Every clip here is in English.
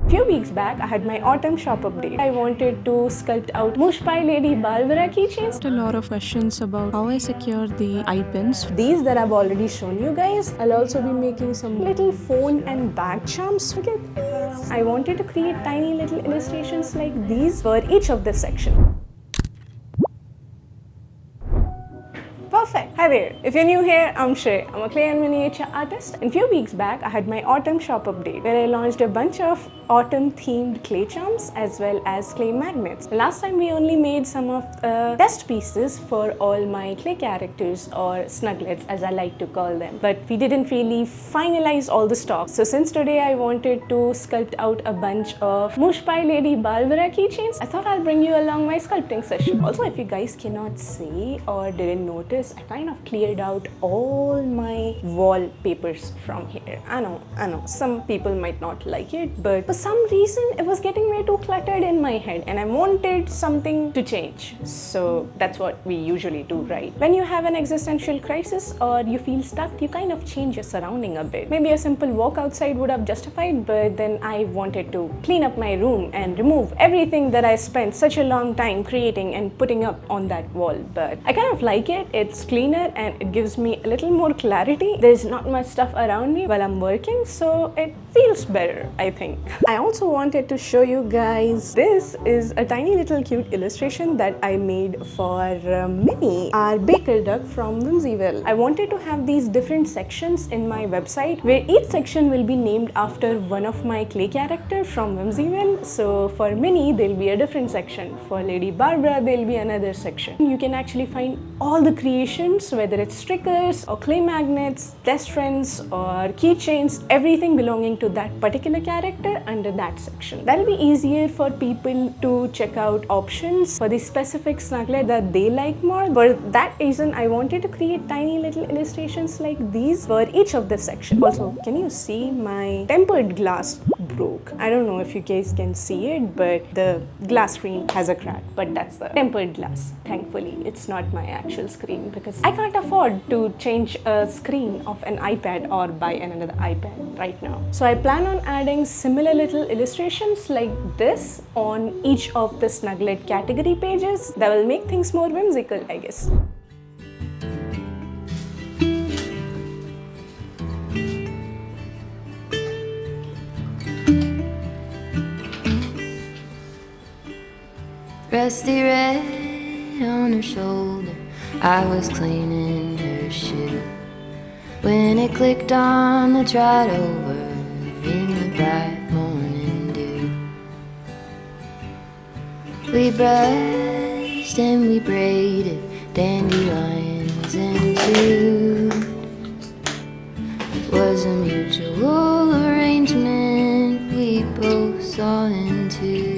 Few weeks back, I had my autumn shop update. I wanted to sculpt out Mush by Lady Barbara keychains. A lot of questions about how I secure the eye pins. These that I've already shown you guys. I'll also be making some little phone and bag charms. Look at these. I wanted to create tiny little illustrations like these for each of the section. Perfect. Hi there. If you're new here, I'm Shray. I'm a clay and miniature artist. And a few weeks back, I had my autumn shop update where I launched a bunch of autumn themed clay charms as well as clay magnets. Last time we only made some of the test pieces for all my clay characters or snugglets as I like to call them. But we didn't really finalize all the stock. So since today I wanted to sculpt out a bunch of Mush by Lady Barbara keychains, I thought I'll bring you along my sculpting session. Also, if you guys cannot see or didn't notice, I kind of cleared out all my wallpapers from here. I know, some people might not like it, but for some reason it was getting way too cluttered in my head and I wanted something to change. So that's what we usually do, right? When you have an existential crisis or you feel stuck, you kind of change your surrounding a bit. Maybe a simple walk outside would have justified, but then I wanted to clean up my room and remove everything that I spent such a long time creating and putting up on that wall. But I kind of like it. It's cleaner and it gives me a little more clarity. There's not much stuff around me while I'm working, so it feels better, I think. I also wanted to show you guys, this is a tiny little cute illustration that I made for Minnie, our baker duck from Whimsyville. I wanted to have these different sections in my website where each section will be named after one of my clay characters from Whimsyville. So for Minnie, there'll be a different section. For Lady Barbara, there'll be another section. You can actually find all the creations, whether it's stickers or clay magnets, test friends or keychains, everything belonging to that particular character under that section. That'll be easier for people to check out options for the specific snugglet that they like more. For that reason, I wanted to create tiny little illustrations like these for each of the sections. Also, can you see my tempered glass broke? I don't know if you guys can see it, but the glass screen has a crack, but that's the tempered glass. Thankfully, it's not my actual screen because I can't afford to change a screen of an iPad or buy another iPad right now. So I plan on adding similar little illustrations like this on each of the Snugglet category pages. That will make things more whimsical, I guess. Rusty red on her shoulder, I was cleaning her shoe when it clicked on the trot over in the bright morning dew. We brushed and we braided dandelions and chewed. It was a mutual arrangement we both saw into.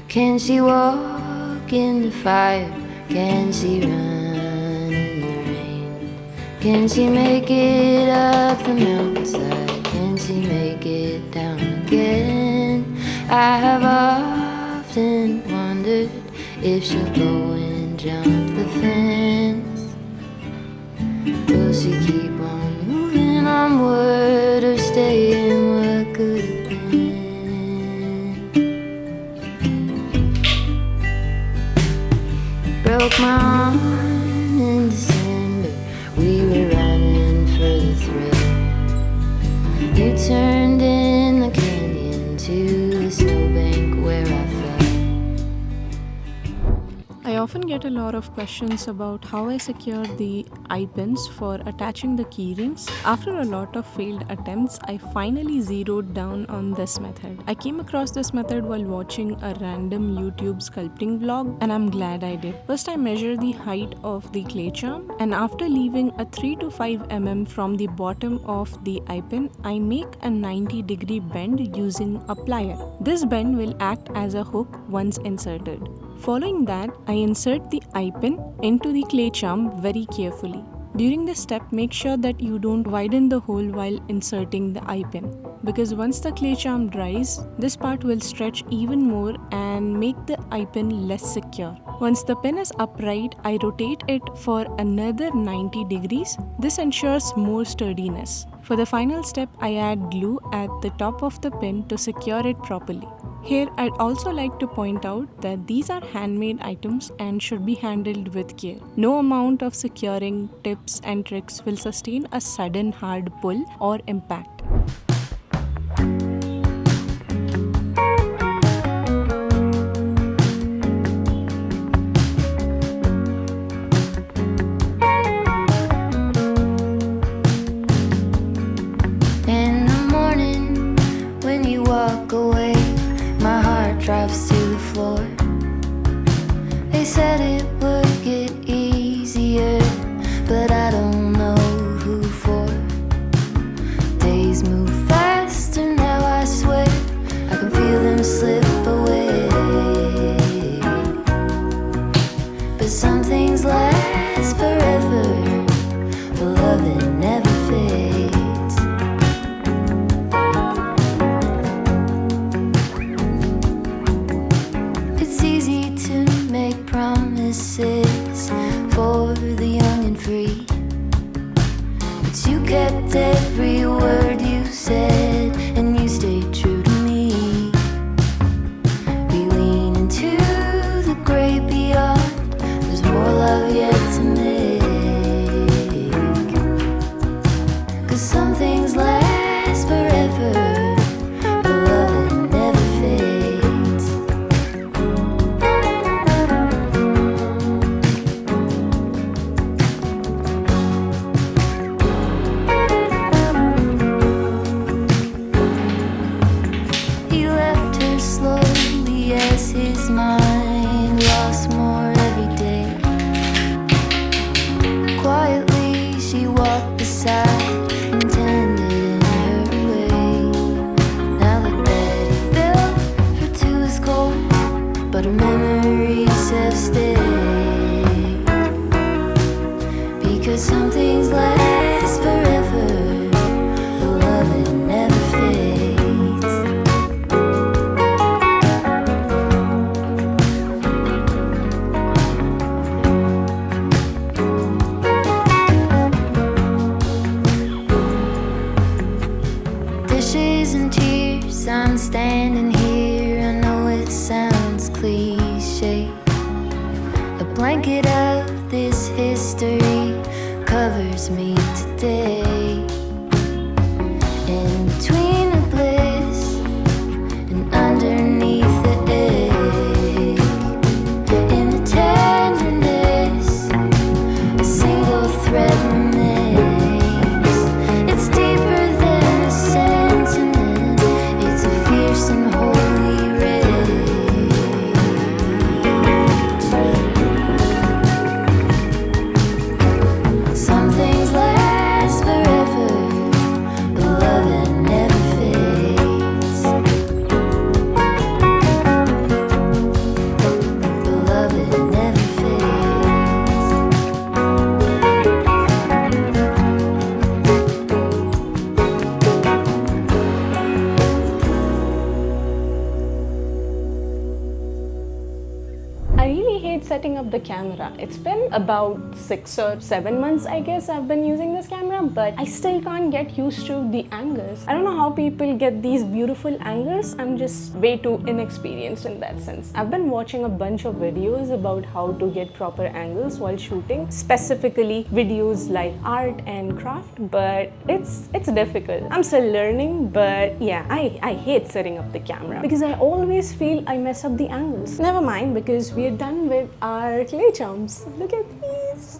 Can she walk in the fire? Can she run in the rain? Can she make it up the mountainside? Can she make it down again? I have often wondered if she'll go and jump the fence. Will she keep on moving onward or stay in what could have been? Broke my arm in December, we were running for the thrill. You turned in the canyon to the snowbank where I fell. I often get a lot of questions about how I secure the eye pins for attaching the key rings. After a lot of failed attempts, I finally zeroed down on this method. I came across this method while watching a random YouTube sculpting vlog, and I'm glad I did. First, I measure the height of the clay charm, and after leaving a 3 to 5 mm from the bottom of the eye pin, I make a 90-degree bend using a plier. This bend will act as a hook once inserted. Following that, I insert the eye pin into the clay charm very carefully. During this step, make sure that you don't widen the hole while inserting the eye pin, because once the clay charm dries, this part will stretch even more and make the eye pin less secure. Once the pin is upright, I rotate it for another 90 degrees. This ensures more sturdiness. For the final step, I add glue at the top of the pin to secure it properly. Here, I'd also like to point out that these are handmade items and should be handled with care. No amount of securing tips and tricks will sustain a sudden hard pull or impact. In the morning, when you walk away, my heart drops to the floor. They said it would get easier, but I don't know who for. Days move faster now, I swear. I can feel them slip away. But some things last forever. The love that never fades. It's easy to make promises for the young and free, but you kept every word you said, and you stayed true to me. We lean into the great beyond. There's more love yet to make. 'Cause some things last forever. The love that never fades. He left her slowly as his mind lost more every day. Quietly she walked beside and tended in her way. Now the bed he built for two is cold, but her memories have stayed. Because some things last forever. The love that never fades. Dishes and tears, I'm standing here. I know it sounds cliche. A blanket of this history covers me today. In between the bliss and underneath the ache, in the tenderness, a single thread remains. It's deeper than a sentiment. It's a fierce and holy rage. Some things last forever. The love that never fades. The love that never fades. I really hate setting up the camera. It's been about 6 or 7 months, I guess, I've been using this camera, but I still can't get used to the angles. I don't know how people get these beautiful angles. I'm just way too inexperienced in that sense. I've been watching a bunch of videos about how to get proper angles while shooting, specifically videos like art and craft, but it's difficult. I'm still learning, but yeah, I hate setting up the camera because I always feel I mess up the angles. Never mind, because we're done with our clay charms. Look at these.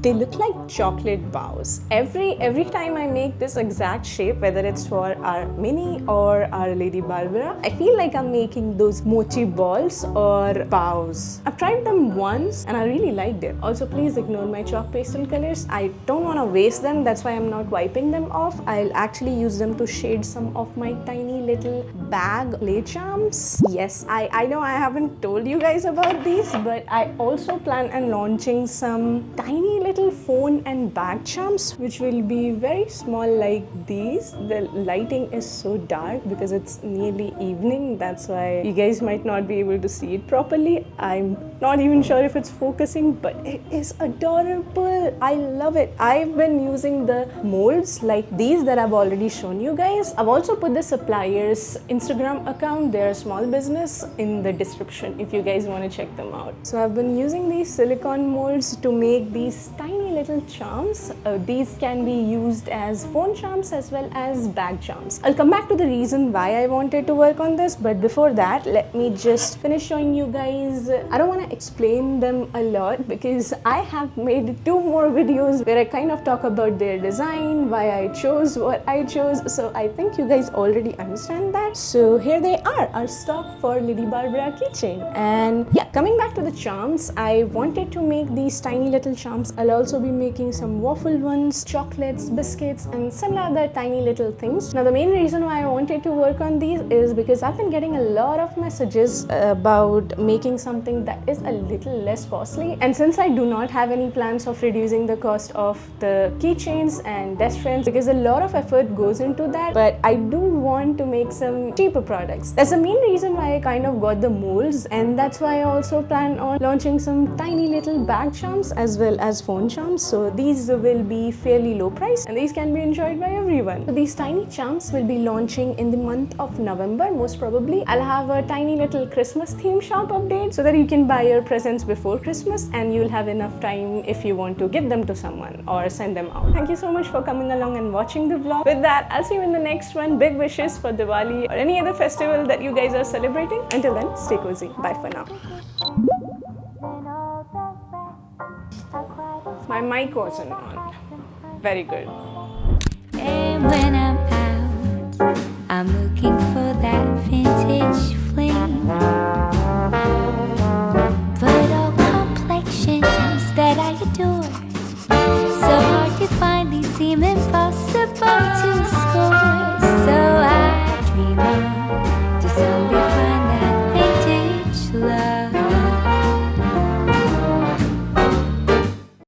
They look like chocolate bows. Every time I make this exact shape, whether it's for our mini or our Lady Barbara, I feel like I'm making those mochi balls or bows. I've tried them once and I really liked it. Also, please ignore my chalk pastel colors. I don't want to waste them. That's why I'm not wiping them off. I'll actually use them to shade some of my tiny little bag clay charms. Yes, I know I haven't told you guys about these, but I also plan on launching some tiny little little phone and bag charms, which will be very small like these. The lighting is so dark because it's nearly evening. That's why you guys might not be able to see it properly. I'm not even sure if it's focusing, but it is adorable. I love it. I've been using the molds like these that I've already shown you guys. I've also put the supplier's Instagram account, their small business, in the description if you guys want to check them out. So I've been using these silicone molds to make these tiny little charms. These can be used as phone charms as well as bag charms. I'll come back to the reason why I wanted to work on this, but before that, let me just finish showing you guys. I don't want to explain them a lot because I have made 2 more videos where I kind of talk about their design, why I chose what I chose, so I think you guys already understand that. So here they are, our stock for Lady Barbara keychain. And yeah, coming back to the charms, I wanted to make these tiny little charms. I'll also be making some waffle ones, chocolates, biscuits, and some other tiny little things. Now the main reason why I wanted to work on these is because I've been getting a lot of messages about making something that is a little less costly, and since I do not have any plans of reducing the cost of the keychains and desk frames because a lot of effort goes into that, but I do want to make some cheaper products. That's the main reason why I kind of got the molds, and that's why I also plan on launching some tiny little bag charms as well as phone charms. So these will be fairly low price and these can be enjoyed by everyone. So these tiny charms will be launching in the month of November most probably. I'll have a tiny little Christmas theme shop update so that you can buy your presents before Christmas and you'll have enough time if you want to give them to someone or send them out. Thank you so much for coming along and watching the vlog. With that, I'll see you in the next one. Big wishes for Diwali or any other festival that you guys are celebrating. Until then, stay cozy. Bye for now. My mic wasn't on. Very good. And when I'm out, I'm looking for that vintage flame. But all complexions that I adore, so hard to find, these seem impossible to see.